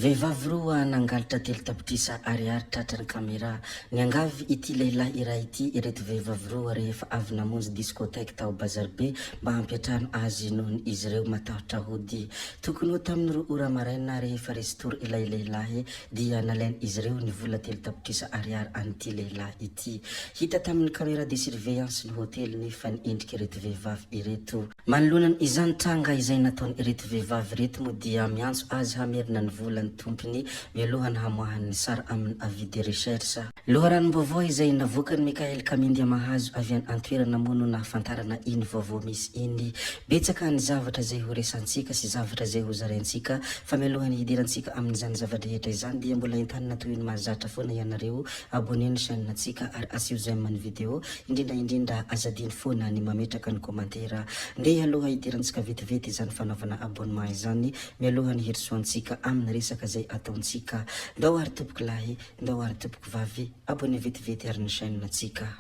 Vehivavy roa nangalatra telo tapitrisa ariary tratrany kamera. Ny angavy ity lehilahy iray ity, ireto vehivavy roa rehefa avy namonjy discothèque tao Bazarbe mba hampiatrano azy nohony izy ireo matahotra hody. Tokony ho tamin'ny 2 ora maraina rehefa resy tory ilay lehilahy dia nalainy izy ireo ny vola telo tapitrisa ariary an'ity lehilahy ity. Hita tamin'ny caméra de surveillance ny hôtely nefa ny endrika ireto vehivavy ireto. Manoloana izany tranga izay nataony ireto vehivavy ireto moa dia miantso azy hamerina ny vola ny tompony mialohany hamoahany sara amin'ny avis de recherche. Loharanom-baovao izay navoakany Mikael Kamindia Mahazo avy any antoerana mono nahafantarana iny vaovao misy iny. Betsaka ny zavatra zay ho resantsika sy zavatra zay ho zaraintsika fa mialohany hidirantsika amin'izany zavadrehetra izany dia mbola entanina toy ny mahazatra foana ianareo aboneny chaîne-natsika ary asio j'aime ny video indrindra azadiny foana ny mametraka ny komantera. Ndeha aloha hidirantsika vetivety izany fanaovana abonnement izany mialohany herisoantsika amin'ny resaka zay ataontsika. Ndao ary tompoko lahy, ndao ary tompoko vavy, abonne vetivety ary ny chaîne-natsika.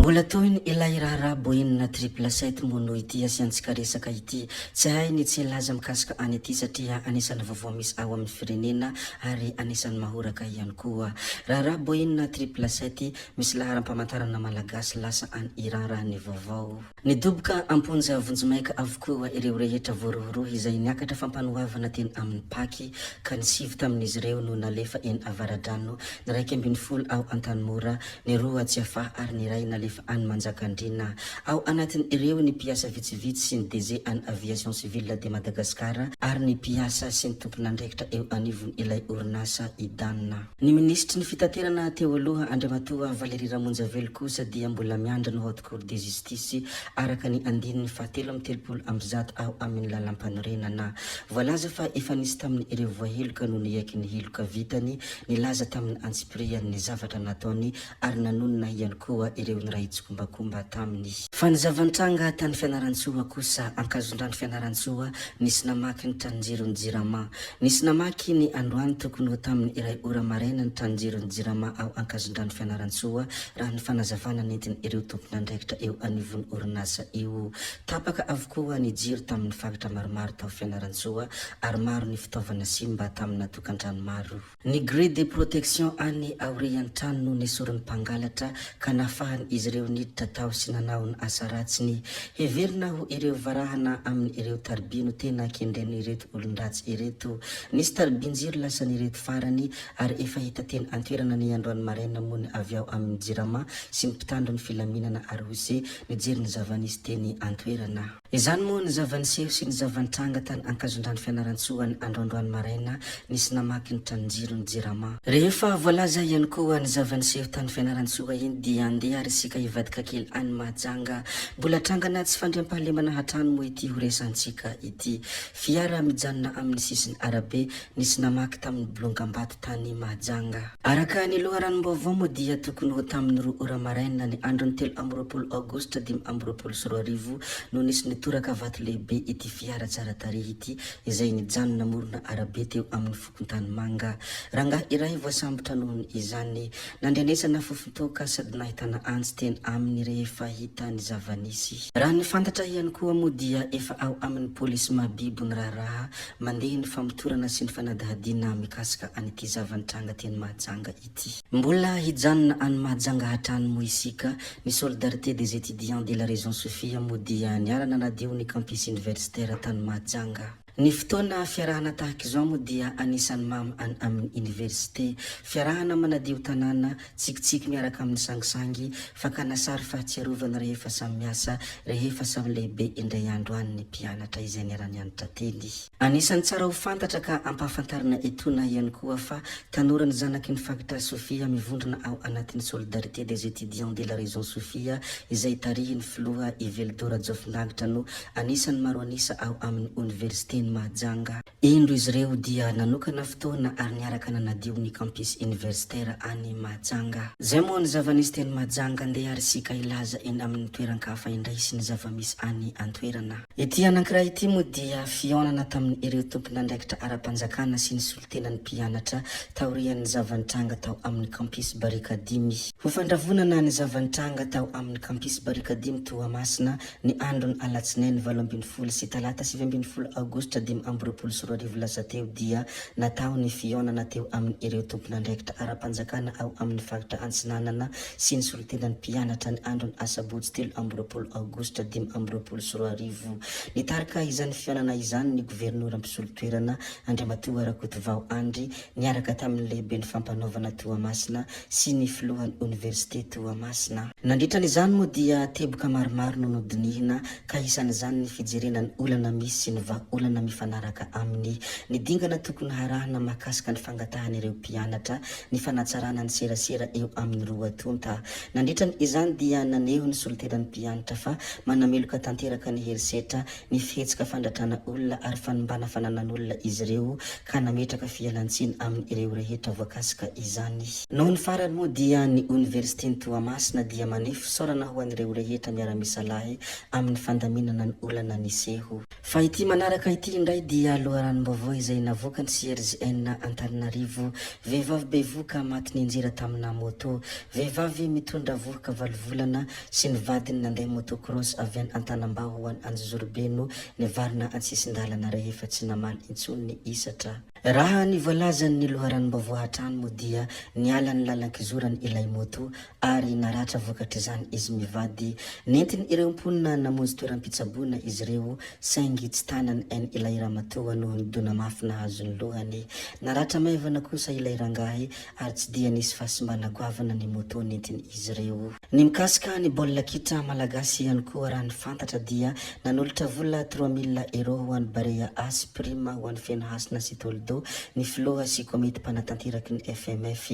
Mbola toy ny ilay raharaha boenina 777 mono ity asiantsika resaka ity. Tsy hay ny tsy laza mikasika any ity satria anisan'ny vaovao misy ao amin'ny firenena ary anisan'ny mahoraka ihany koa. Raharaha boenina 777 misy laharam-pamantarana malagasy lasa any Iran raha ny vaovao. Nidoboka amponja vonjimaika avokoa ireo rehetra voarohorohy izay niakatra fampanohavana teny amin'ny paky ka nisivy tamin'izy ireo no nalefa eny Avaradrano, ny 12 ao Antanimora, ny 2 Tsiafaha ary ny iray nalefa any Manjakandriana. Ao anatin' ireo ny mpiasa vitsivitsy sy ny DG any aviation civile de Madagasikara ary ny mpiasa sy ny tompon'andraikitra eo anivony ilay orinasa idanina. Ny ministry ny fitaterana teo aloha Andriamatoa Valerie Ramonjavelo kosa dia mbola miandra ny haute cour de justice araka ny andininy 730 ao amin'ny lalam-panorenana. Voalaza fa efa nisy tamin'ny ireo voaheloka no niaiky ny heloka vitany, nilaza tamin'ny antsipriany ny zavatra nataony ary nanonona ihany koa ireo ny ray kombakomba taminy. Fa ny zavantranga tany Fianarantsoa kosa, ankazondrano Fianarantsoa nisy namaky ny tranonjirony Jirama. Nisy namaky ny androany tokony ho tamin'ny iray ora maraina ny tranonjirony Jirama ao ankazondrano Fianarantsoa raha ny fanazavana nentiny ireo tompon'andraikitra eo anivony orinasa io. Tapaka avokoa ny jiro tamin'ny fagatra maromaro tao Fianarantsoa ary maro ny fitaovana simba tamin'ny tokantrano maro. Ny grille de protection any aorian'ny trano no nesorin'ny mpangalatra ka nafahany izy ireo niditra tao sy nanao ny asa ratsiny. Heverina ho ireo varahana amin'ny ireo tarbino tena kendreny ireto olon-dratsy ireto. Nisy tarbinjiro lasa ny ireto farany ary efa hita teny antoerana ny androany maraina mony avy ao amin'ny Jirama sy ny mpitandro ny filaminana Arose nijery ny zavanisy teny antoerana. Izany moa ny zavaniseho sy ny zavantranga tany ankazondrano Fianarantsoa ny androandroany maraina nisy namaky ny tranonjiro ny Jirama. Rehefa voalaza ihany koa ny zavaniseho tany Fianarantsoa iny dia andeha ary sika ivadika kely any Mahajanga. Mbola trangana tsy fandriampahalemana hatrano moa ity ho resantsika ity. Fiara mijanona amin'ny sisiny arabe nisy namaky tamin'ny Bolongambato tany Mahajanga. Araka ny loharanom-baovao moa dia tokony ho tamin'ny 2 ora maraina ny andron'ny 3 Aogositra 2024 no nisy nitoraka vato lehibe ity fiara tsara tarehy ity izay nijanona morona arabe teo amin'ny fokontany Manga. Rangahy iray voasambotra nohony izany nandrenesana fofontoka sady nahitana antsy teny amin'ny rehefa hita ny zavanisy. Raha ny fantatra ihany koa moa dia efa ao amin'ny polisy mabibo ny raharaha mandeha ny famotorana sy ny fanadahadiana mikasika an'ity zavantranga teny Mahajanga ity. Mbola hijanona any Mahajanga hatrano moa isika. Ny solidarité des étudiants de la région Sofia moa dia niarana nadio ny campus universitaire tany Mahajanga. Ny fotoana fiarahana tahaka izao moa dia anisan'ny mamy any amin'ny université. Fiarahana manadio tanàna tsikitsiky miaraka amin'ny sangisangy fakanasary fahatsiarovana rehefa samy miasa rehefa samy lehibe indray andro any ny mpianatra izay niara-nianatra teny. Anisan'ny tsara ho fantatra ka ampahafantarana etona ihany koa fa tanora ny zanaky ny fagatra Sofia mivondrona ao anatin'ny solidarité des étudiants de la région Sofia izay tarihiny filoha Ivelodora Jofinagitra no anisan'ny maro anisa ao amin'ny université teny Mahajanga. Indro izy ireo dia nanokana fotoana ary niaraka nanadio ny campus universitaire any Mahajanga. Zay moa ny zava-nisy teny Mahajanga andeha ary sika ilaza eny amin'ny toeran-kafa indray sy ny zava-misy any an-toerana. Ity anankiray ity moa dia fihaonana tamin'ny ireo tompon'andraikitra ara-panjakana sy ny solotenan'ny mpianatra taorian'ny zava-nitranga tao amin'ny campus Barikadimy. Ho fandravonana ny zava-nitranga tao amin'ny campus Barikadimy Toamasina ny andron'ny alatsinainy 12 sy talata 20 aogositra 2024 lasa teo dia natao ny fihaonana teo amin'ny ireo tompon'andraikitra ara-panjakana ao amin'ny faritra Antsinanana sy ny solotenan'ny mpianatra ny andron'ny asabotsy 13 aogositra 2024. Nitarika izany fihaonana izany ny gouvernoura mpisolo-toerana Andriamatoa Rakotovao Andry niaraka tamin'ny lehiben'ny fampanaovana Toamasina sy ny filohan'ny université Toamasina. Nandritran'izany moa dia teboka maromaro no nodinihina ka isan'izany ny fijerenany olana misy sy ny vahaolana mifanaraka amin'ny nidingana tokony harahana mahakasika ny fangatahana ireo mpianatra ny fanatsarana ny serasera eo amin'ny roatonta. Nandritran' izany dia naneho ny solotenan'ny mpianatra fa manameloka tanteraka ny herisetra ny fihetsika fandratrana olona ary fanombana fananan'olona izy ireo ka nametraka fialantsiny amin'ny ireo rehetra voakasika izany. Noho ny farany moa dia ny université ny Toamasina dia maneho fisaorana ho an'ireo rehetra miara-misalahy amin'ny fandaminana ny olana niseho. Fa ity manaraka ity indray dia loharanom-baovao izay navoaka ny CRJN Antananarivo. Vehivavy bevoka maty nianjera tamina moto. Vehivavy mitondra vohoka 7 volana sy ny vadiny nandeha motocross avy any Antanambao ho any Anjozorobeno nevarina antsisin-dalana rehefa tsy namaly intsony ny isatra. Raha ny voalazan'ny loharanom-baovao hatrany moa dia niala ny lalan-kizorany ilay moto ary naratra vokatra izany izy mivady. Nentiny ireo mponina namonjy toeram-pitsaboana izy ireo saingy tsy tanany en ilay ramatoa noho ny dona mafy nahazo ny lohany. Naratra maivana kosa ilay rangahy ary tsy dia nisy fahasimbana goavana ny moto nentiny izy ireo. Ny mikasika ny baolina kitra malagasy ihany koa raha ny fantatra dia nanolotra vola 3000 euro ho an'ny Barea As Prime ho an'ny Fianahasina sy Toldo ny filoha sy komity mpanatanteraky ny FMF.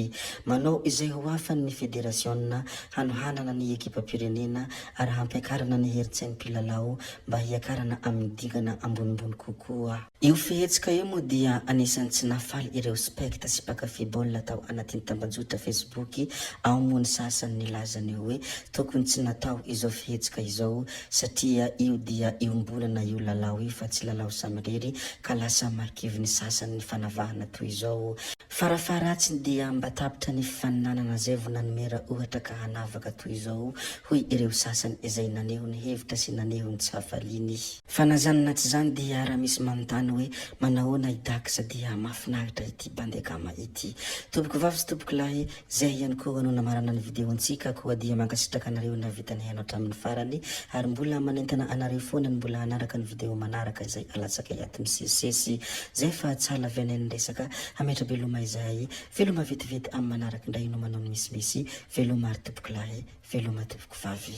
Manao izay ho afan'ny federasionna hanohanana ny ekipa pirenena ary hampiakarana ny heritsain'ny mpilalao mba hiakarana amin'ny dingana ambonimbony kokoa. Io fihetsika io moa dia anisan'ny tsy nafaly ireo spekta sy mpakafy baolina tao anatin'ny tambajotra Facebook ao moa ny sasany nilazany hoe tokony tsy natao izao fihetsika izao satria io dia iombolana io lalao io fa tsy lalao samirery ka lasa marikivy ny sasany ny fanavahana toy izao. Farafaratsiny dia mba tapitra ny fifaninanana zay vao nanomera ohatra ka hanavaka toy izao hoy ireo sasany izay naneho ny hevitra sy naneho ny tsy hafaliny. Fanazanana tsy zany dia raha misy manontany hoe manahoana idakisa dia mahafinaritra ity bandekama ity. Tompoko vavy sy tompoko lahy, zay ihany koa no namarana ny video antsika koa dia mankasitraka anareo na vitany hainao hatramin'ny farany ary mbola manentana anareo foana ny mbola hanaraka ny video manaraka izay alatsaka iato misesisesy zay fa tsala venen'ny resaka hametra veloma izay veloma vetivety amin'ny manaraka indray no manao ny misimisy veloma ary tompoko lahy veloma tompoko vavy.